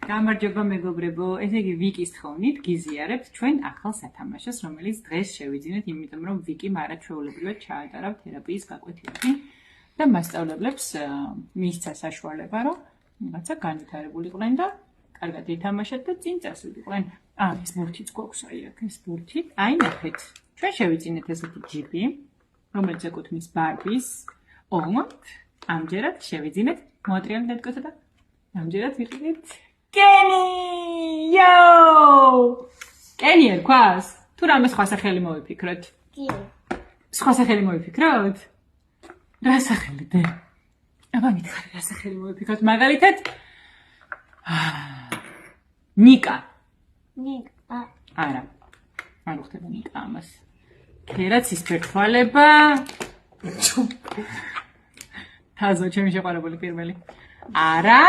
გამარჯობა მეგობრებო, ესე იგი ვიკის თხოვნით გიზიარებთ ჩვენ ახალ სათამაშოს, რომელიც დღეს შევიძინეთ, იმიტომ რომ ვიკიმ არაჩვეულებრივად ჩაატარა თერაპიის გაკვეთილები და მასწავლებლებს მისცა საშუალება, რომ რაღაცა განვითარებულიყვნენ და კარგად ითამაშეთ და წინ წასულიყვნენ. ეს ბურთიც გვაქვს აი აქ, ეს ბურთი. აი ნახეთ, ჩვენ შევიძინეთ ესეთი ჯიპი, რომელიც ეკუთვნის ბარბის ომად. ამჯერად შევიძინეთ მოატრიალეთ დედკოთა და ამჯერად ვიყიდით კენი! იოუ! კენი ერქვას? თუ რამე სხვა სახელი მოვიფიქროთ? კი. სხვა სახელი მოვიფიქროთ? რა სახელი დე? აბა მითხარი რა სახელი მოვიფიქროთ? მაგალითად ნიკა. ნიკა. არა. არ უხდება ნიკა ამას. კერაც ის ფერთვალება. თაზო ჩემი შეყვარებული პირველი. არა.